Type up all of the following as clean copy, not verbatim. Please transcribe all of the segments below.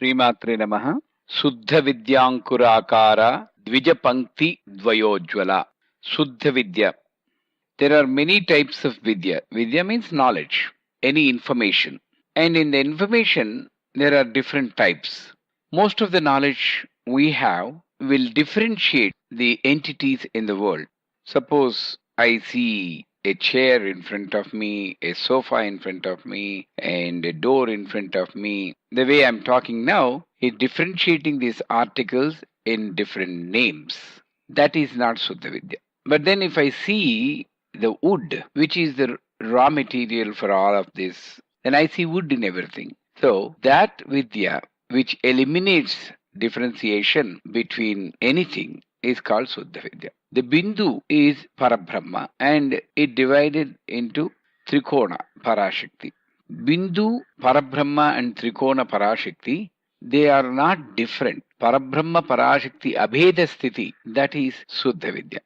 Maatre Namaha. Shudha vidyankurakara dvijapankti dvayojvala. Shudha Vidya. There are many types of Vidya. Vidya means knowledge, any information. And in the information, there are different types. Most of the knowledge we have will differentiate the entities in the world. Suppose I see a chair in front of me, a sofa in front of me, and a door in front of me. The way I'm talking now is differentiating these articles in different names. That is not Suddha Vidya. But then if I see the wood, which is the raw material for all of this, then I see wood in everything. So that Vidya, which eliminates differentiation between anything, is called Suddha Vidya. The Bindu is Parabrahma and it divided into Trikona Parashakti. Bindu, Parabrahma and Trikona Parashakti, they are not different. Parabrahma Parashakti Abheda Sthiti, that is Suddha Vidya.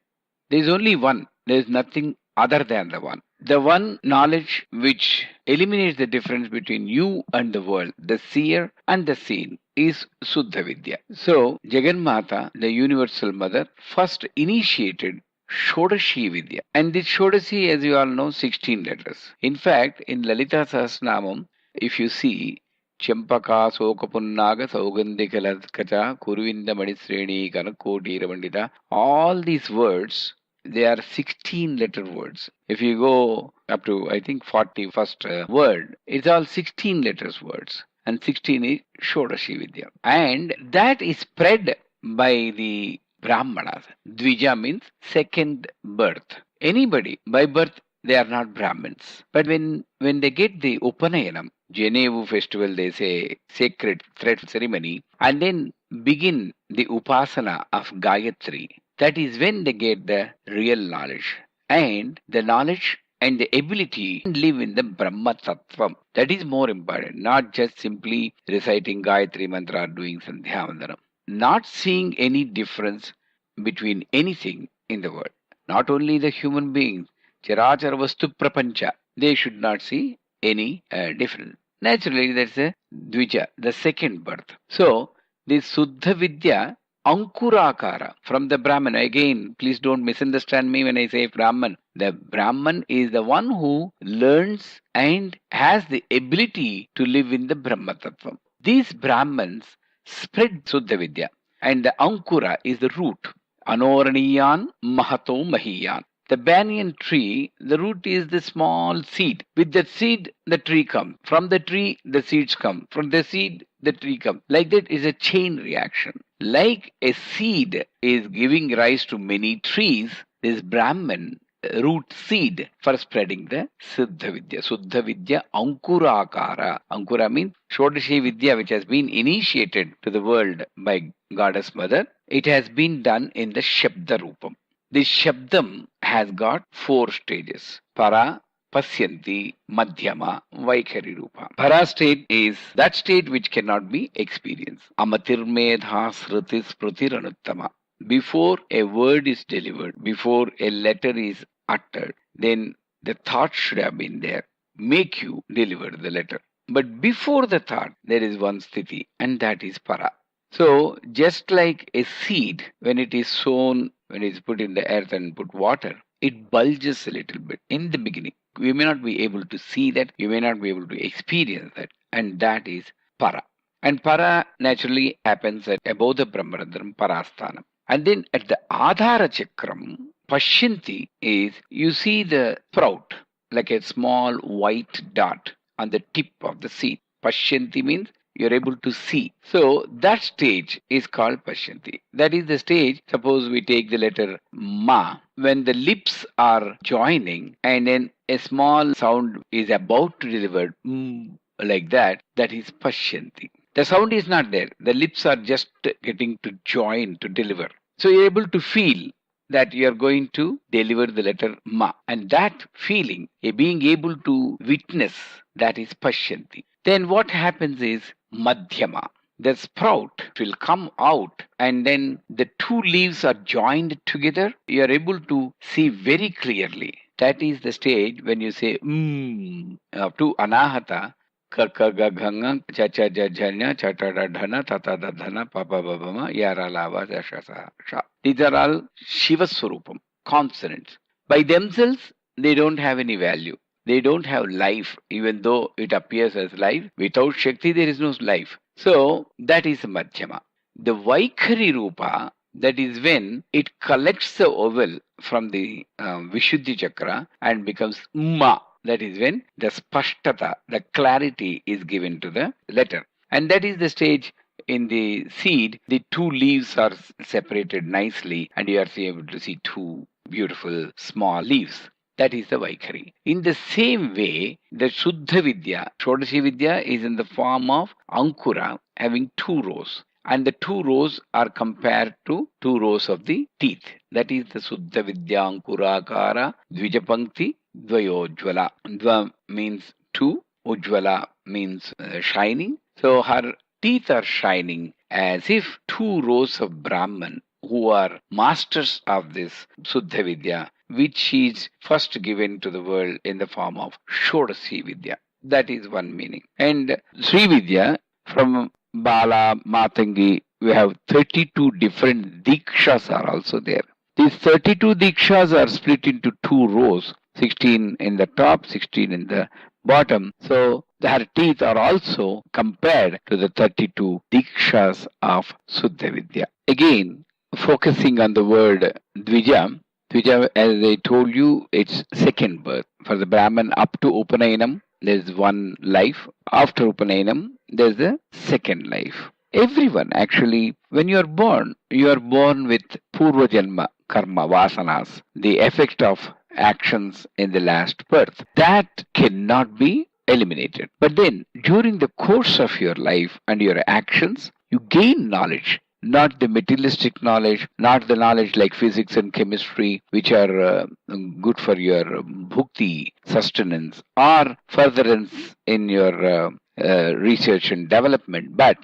There is only one. There is nothing other than the one. The one knowledge which eliminates the difference between you and the world, the seer and the seen, is Suddha Vidya. So, Jagannatha, the universal mother, first initiated Shodashi Vidya. And this Shodashi, as you all know, 16 letters. In fact, in Lalitha Sahasranama, if you see, Champaka Sokapunnaga Saugandikalatkacha Kuruvinda Madisreni Kanakoti Ramandita, all these words, they are 16 letter words. If you go up to, I think, 41st word, it's all 16 letters words. And 16 is Shodashi Vidya. And that is spread by the Brahmanas. Dvija means second birth. Anybody, by birth, they are not Brahmins. But when they get the Upanayanam, Janevu festival, they say sacred thread ceremony, and then begin the Upasana of Gayatri, that is when they get the real knowledge. And the knowledge and the ability to live in the Brahma Tattvam. That is more important, not just simply reciting Gayatri Mantra or doing Sandhya Vandanam. Not seeing any difference between anything in the world. Not only the human beings, Charachara Vastu Prapancha, they should not see any difference. Naturally, that's a Dvija, the second birth. So, this Suddha Vidya, Ankurakara, from the Brahman. Again, please don't misunderstand me when I say Brahman. The Brahman is the one who learns and has the ability to live in the Brahma Tattvam. These Brahmans spread Suddha Vidya. And the Ankura is the root. Anoraniyan Mahato Mahiyan. The banyan tree, the root is the small seed. With that seed, the tree comes. From the tree, the seeds come. From the seed, the tree comes. Like that is a chain reaction. Like a seed is giving rise to many trees, this Brahman root seed for spreading the Siddha Vidya. Suddha Vidya Ankurakara. Ankura means Shodashi Vidya, which has been initiated to the world by Goddess Mother. It has been done in the Shabda Rupam. This Shabdam has got 4 stages. Para, Pasyanti, Madhyama, Vaikhari Rupa. Para state is that state which cannot be experienced. Amatirmedha srutis prutiranuttama. Before a word is delivered, before a letter is uttered, then the thought should have been there. Make you deliver the letter. But before the thought, there is one sthiti, and that is para. So, just like a seed, when it is sown, when it is put in the earth and put water, it bulges a little bit in the beginning. We may not be able to see that, you may not be able to experience that, and that is para. And para naturally happens at above the Brahmarandram, Parasthanam. And then at the Adhara Chakram, Pashyanti is, you see the sprout, like a small white dot on the tip of the seed. Pashyanti means you're able to see. So that stage is called Pashyanti. That is the stage, suppose we take the letter Ma, when the lips are joining and then a small sound is about to deliver, like that, that is Pashyanti. The sound is not there. The lips are just getting to join to deliver. So you're able to feel that you are going to deliver the letter Ma. And that feeling, being able to witness, that is Pashyanti. Then what happens is Madhyama. The sprout will come out and then the 2 leaves are joined together. You are able to see very clearly. That is the stage when you say up to Anahata. Kakagaganga, Chacha Jajanya, Chatadadhana, Tatadadhana, Papa Babama, Yaralava, Dashasha. These are all Shiva Swarupam, consonants. By themselves, they don't have any value. They don't have life, even though it appears as life. Without Shakti, there is no life. So, that is Madhyama. The Vaikhari Rupa, that is when it collects the vowel from the Vishuddhi Chakra and becomes Ma. That is when the spashtata, the clarity is given to the letter. And that is the stage in the seed. The two leaves are separated nicely and you are able to see two beautiful small leaves. That is the Vaikhari. In the same way, the Shuddha Vidya, Shodashi Vidya, is in the form of Ankura having two rows. And the two rows are compared to two rows of the teeth. That is the Suddha vidyankurakara, dvijapankti, dvayojvala. Dva means two, ujvala means shining. So her teeth are shining as if two rows of Brahman who are masters of this Suddha Vidya, which is first given to the world in the form of Shodashi Vidya. That is one meaning. And Sri Vidya, from Bala, Matangi, we have 32 different Dikshas are also there. These 32 Dikshas are split into two rows, 16 in the top, 16 in the bottom. So her teeth are also compared to the 32 Dikshas of Suddha Vidya. Again, focusing on the word Dvija, Dvija, as I told you, it's second birth. For the Brahman up to Upanayanam, there is one life. After Upanayanam, there is the second life. Everyone, actually, when you are born with Purva Janma, Karma, Vasanas, the effect of actions in the last birth. That cannot be eliminated. But then, during the course of your life and your actions, you gain knowledge. Not the materialistic knowledge, not the knowledge like physics and chemistry, which are good for your bhukti, sustenance, or furtherance in your research and development, but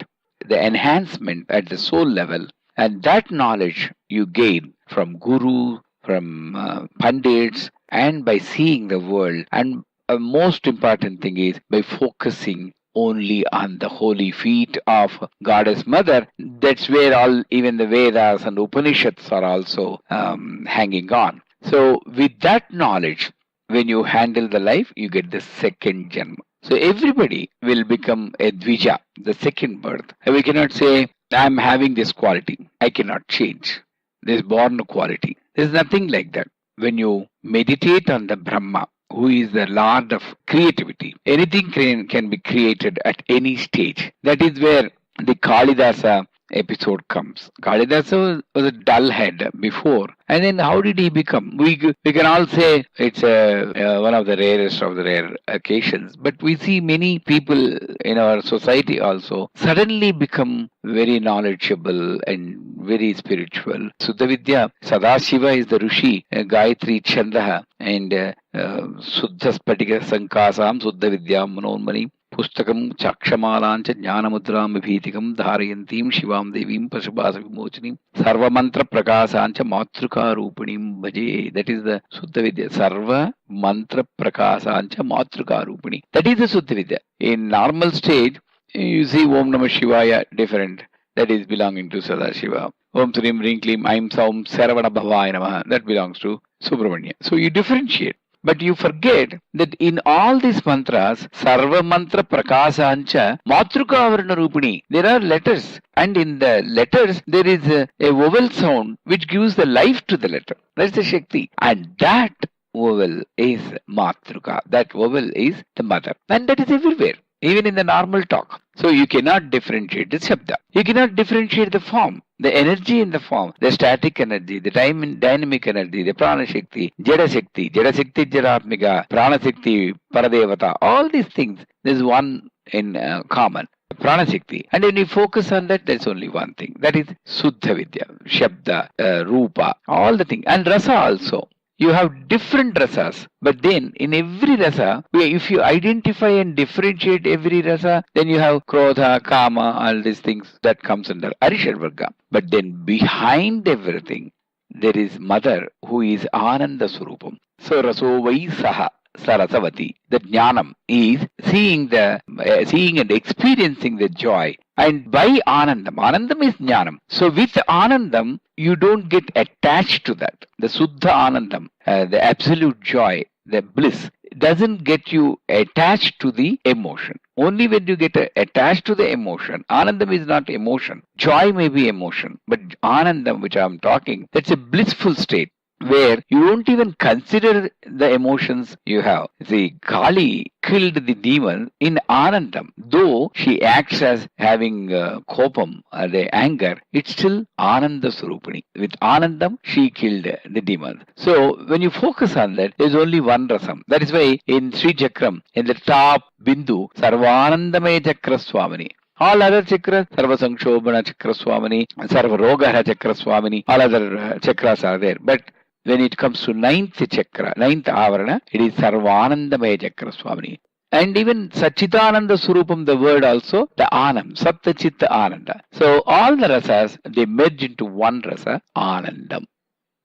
the enhancement at the soul level. And that knowledge you gain from guru, from pandits, and by seeing the world. And a most important thing is by focusing only on the holy feet of Goddess Mother. That's where all, even the Vedas and Upanishads are also hanging on. So with that knowledge, when you handle the life, you get the second Janma. So everybody will become a Dvija, the second birth. We cannot say, I'm having this quality. I cannot change. This born quality. There's nothing like that. When you meditate on the Brahma, who is the Lord of creativity, anything can be created at any stage. That is where the Kalidasa episode comes. Kalidasa was a dull head before, and then how did he become? We can all say it's one of the rarest of the rare occasions, but we see many people in our society also suddenly become very knowledgeable and very spiritual. Suddha Vidya, Sadashiva is the Rishi, Gayatri Chandaha, and Suddha Spatika Sankasam, Suddha Vidya Manoormani. Pustakam Chakshamalancha Jnanamudram Vibhitikam Dharayantim Shivam Devim Pashabasa Vimochinim Sarva Mantra Prakasancha Matruka Rupinim Bhaje. That is the Suddha Vidya. Sarva Mantra Prakasancha Matruka Rupini. That is the Suddha Vidya. In normal stage, you see Om Namah Shivaya different. That is belonging to Sadashiva. Om Srim Ring Klim Aim Saum Saravana Bhavaya Namaha. That belongs to Subramanya. So you differentiate. But you forget that in all these mantras, Sarva Mantra Prakasancha Matruka Avarana Rupini, there are letters. And in the letters, there is a vowel sound which gives the life to the letter. That's the Shakti. And that vowel is Matruka. That vowel is the mother. And that is everywhere, even in the normal talk. So you cannot differentiate the Shabda. You cannot differentiate the form. The energy in the form, the static energy, the dynamic energy, the Prana Shakti, Jada Shakti, Jadatmika, Prana Shakti, Paradevata, all these things, there's one in common, Prana Shakti. And when you focus on that, there's only one thing. That is Suddha Vidya, Shabda, Rupa, all the things. And Rasa also. You have different rasas, but then in every rasa, if you identify and differentiate every rasa, then you have Krodha, Kama, all these things that comes under Arishadvarga. But then behind everything, there is Mother who is Ananda Surupam. So Raso Vai Saha. Sarasavati. The jnanam is seeing and experiencing the joy. And by anandam is jnanam. So with anandam, you don't get attached to that. The Suddha anandam, the absolute joy, the bliss, doesn't get you attached to the emotion. Only when you get attached to the emotion, anandam is not emotion. Joy may be emotion, but anandam, which I am talking, that's a blissful state where you don't even consider the emotions you have. See, Kali killed the demon in Anandam. Though she acts as having kopam, the anger, it's still Ananda Surupani. With Anandam, she killed the demon. So, when you focus on that, there's only one rasam. That is why in Sri Chakram, in the top bindu, Sarvanandamaya Chakra Swamini. All other chakras, Sarva Sankshobhana Chakra Swamini, Sarva Rogahara Chakra Swamini, all other chakras are there. But when it comes to ninth chakra, ninth avarana, it is Sarvanandamaya Chakra Swamini. And even Sachitananda Surupam, the word also, the Anam, Satta Chitta Ananda. So all the rasas, they merge into one rasa, Anandam.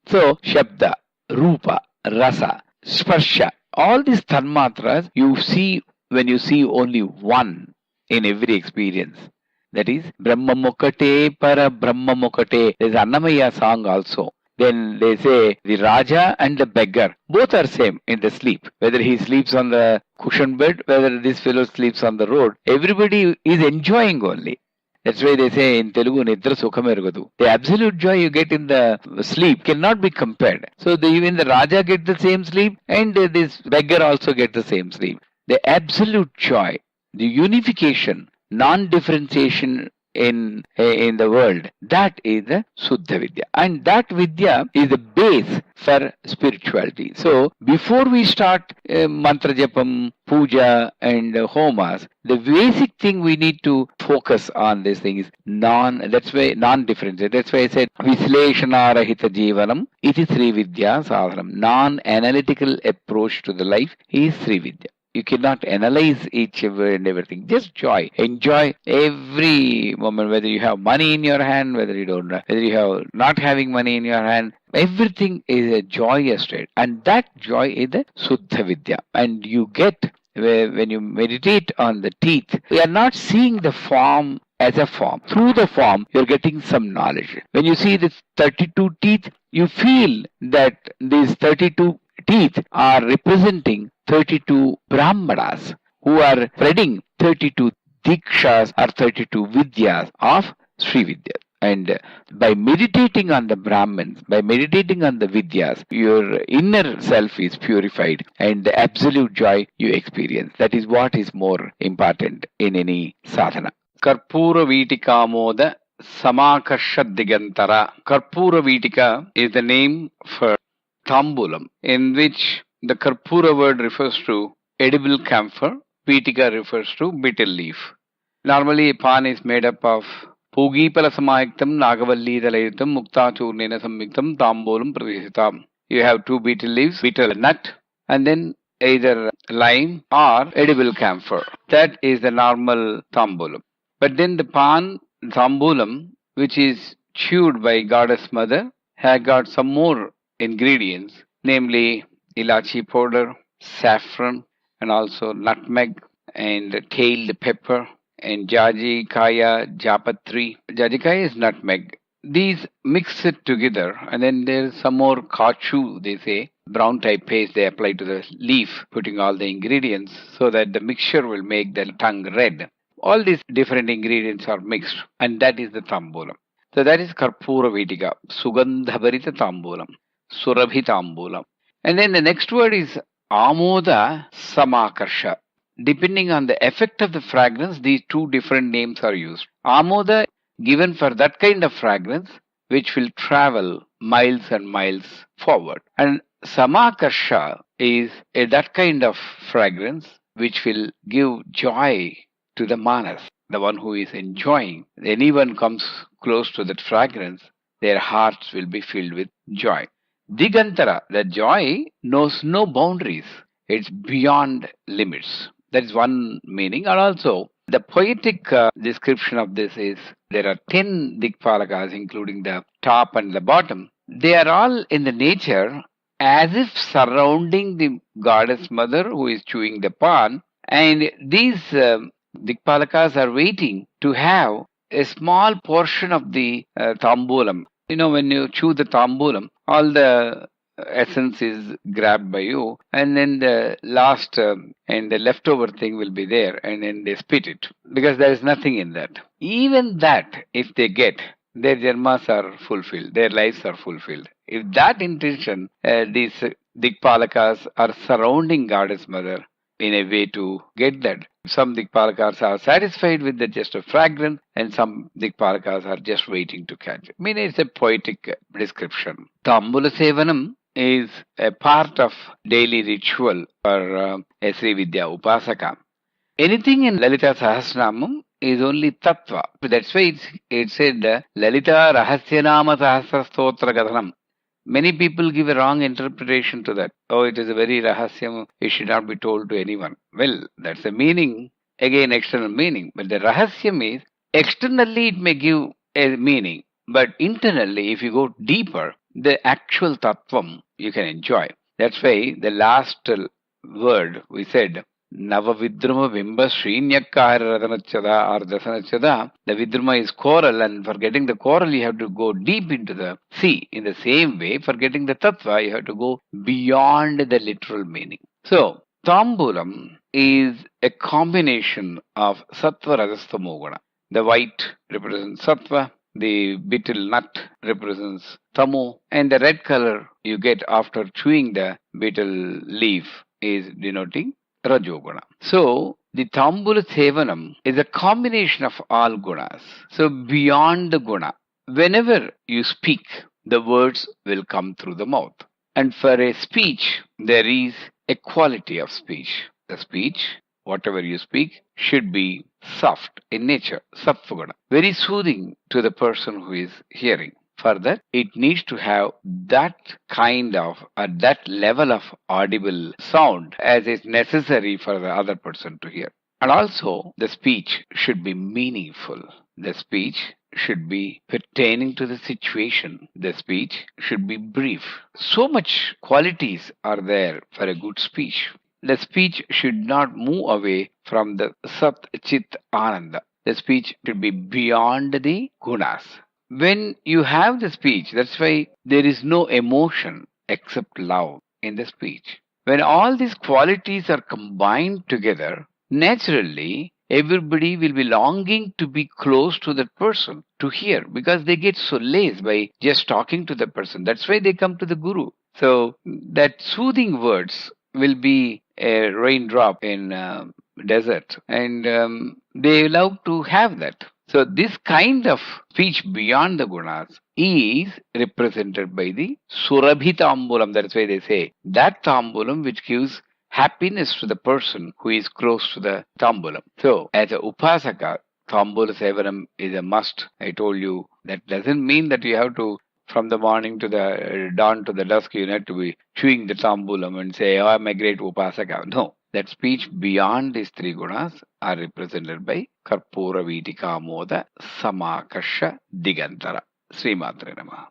So Shabda, Rupa, Rasa, Sparsha, all these tanmatras you see when you see only one in every experience. That is Brahma Mukate Para Brahma Mukate. There's Annamaya song also. Then they say the Raja and the beggar, both are same in the sleep. Whether he sleeps on the cushion bed, whether this fellow sleeps on the road, everybody is enjoying only. That's why they say in Telugu, Nidra Sukham Erugadu. The absolute joy you get in the sleep cannot be compared. So even the Raja get the same sleep and this beggar also get the same sleep. The absolute joy, the unification, non-differentiation in the world, that is the Suddha Vidya. And that Vidya is the base for spirituality. So before we start mantra japam, puja and homas, the basic thing we need to focus on this thing is non-differentiated. That's why I said Visleshanarahita Jivanam iti Sri Vidya Sadhanam. Non-analytical approach to the life is Sri Vidya. You cannot analyze each and everything. Just joy. Enjoy every moment, whether you have money in your hand, whether you don't, whether you have not having money in your hand. Everything is a joyous state. And that joy is the Suddha Vidya. And you get, when you meditate on the teeth, you are not seeing the form as a form. Through the form, you're getting some knowledge. When you see the 32 teeth, you feel that these 32 teeth are representing 32 Brahmanas who are spreading 32 Dikshas or 32 Vidyas of Sri Vidya. And by meditating on the Brahmins, by meditating on the Vidyas, your inner self is purified and the absolute joy you experience. That is what is more important in any sadhana. Karpura-vitikamoda samakarsha digantara. Karpura-vitika is the name for tambulam, in which the Karpura word refers to edible camphor, Vitika refers to betel leaf. Normally, a pan is made up of Pugipala Samayaktam, Nagavalli Dalayutam, Mukta Churnena Samyuktam, Tambulam Pradeshitam. You have two betel leaves, betel nut, and then either lime or edible camphor. That is the normal tambulam. But then the pan tambulam, which is chewed by Goddess Mother, has got some more ingredients, namely ilachi powder, saffron, and also nutmeg and tailed pepper and jajikaya, japatri. Jajikaya is nutmeg. These mix it together, and then there's some more kachu, they say, brown type paste they apply to the leaf, putting all the ingredients so that the mixture will make the tongue red. All these different ingredients are mixed, and that is the tambulam. So that is Karpura-vitika, Sugandhabarita tambulam, Surabhi tambulam. And then the next word is Amoda Samakarsha. Depending on the effect of the fragrance, these two different names are used. Amoda given for that kind of fragrance which will travel miles and miles forward. And Samakarsha is that kind of fragrance which will give joy to the manas, the one who is enjoying. Anyone comes close to that fragrance, their hearts will be filled with joy. Digantara, the joy knows no boundaries. It's beyond limits. That is one meaning. And also, the poetic description of this is there are 10 Dikpalakas, including the top and the bottom. They are all in the nature as if surrounding the goddess mother who is chewing the pan. And these Dikpalakas are waiting to have a small portion of the tambulam. When you chew the tambulam, all the essence is grabbed by you, and then the last and the leftover thing will be there, and then they spit it because there is nothing in that. Even that, if they get, their jarmas are fulfilled, their lives are fulfilled. If that intention, these Dikpalakas are surrounding Goddess Mother in a way to get that. Some Dikpalakas are satisfied with the just a fragrance, and some Dikpalakas are just waiting to catch it. I mean, it's a poetic description. Tambula Sevanam is a part of daily ritual for a Srividya Upasaka. Anything in Lalitha Sahasranama is only tattva. That's why it said Lalita Rahasyanama Sahasra Stotra Kathanam. Many people give a wrong interpretation to that. Oh, it is a very rahasyam, it should not be told to anyone. Well, that's a meaning, again external meaning. But the rahasyam is, externally it may give a meaning, but internally, if you go deeper, the actual tattvam you can enjoy. That's why the last word we said, Navavidruma Vimba Srinyakara Radanachada or Dasanachada. The Vidruma is coral, and for getting the coral, you have to go deep into the sea. In the same way, for getting the tattva, you have to go beyond the literal meaning. So, Tambulam is a combination of Sattva Rajastamo Guna. The white represents Sattva, the betel nut represents Tamu, and the red color you get after chewing the betel leaf is denoting Rajoguna. So, the Tambula Sevanam is a combination of all gunas. So, beyond the guna, whenever you speak, the words will come through the mouth. And for a speech, there is a quality of speech. The speech, whatever you speak, should be soft in nature, Sattvaguna. Very soothing to the person who is hearing. Further, it needs to have that kind of, at that level of audible sound as is necessary for the other person to hear. And also, the speech should be meaningful. The speech should be pertaining to the situation. The speech should be brief. So much qualities are there for a good speech. The speech should not move away from the Sat Chit Ananda. The speech should be beyond the gunas. When you have the speech, that's why there is no emotion except love in the speech. When all these qualities are combined together, naturally, everybody will be longing to be close to that person, to hear, because they get solaced by just talking to the person. That's why they come to the Guru. So, that soothing words will be a raindrop in desert, and they love to have that. So this kind of speech beyond the gunas is represented by the Surabhi Tambulam. That's why they say that Tambulam which gives happiness to the person who is close to the Tambulam. So as a Upasaka, Tambula Sevanam is a must. I told you that doesn't mean that you have to, from the morning to the dawn to the dusk, you have to be chewing the Tambulam and say, oh, I'm a great Upasaka. No. That speech beyond these three gunas are represented by Karpura-vitikamoda, samakarsha, digantara. Sri Maatre Namaha.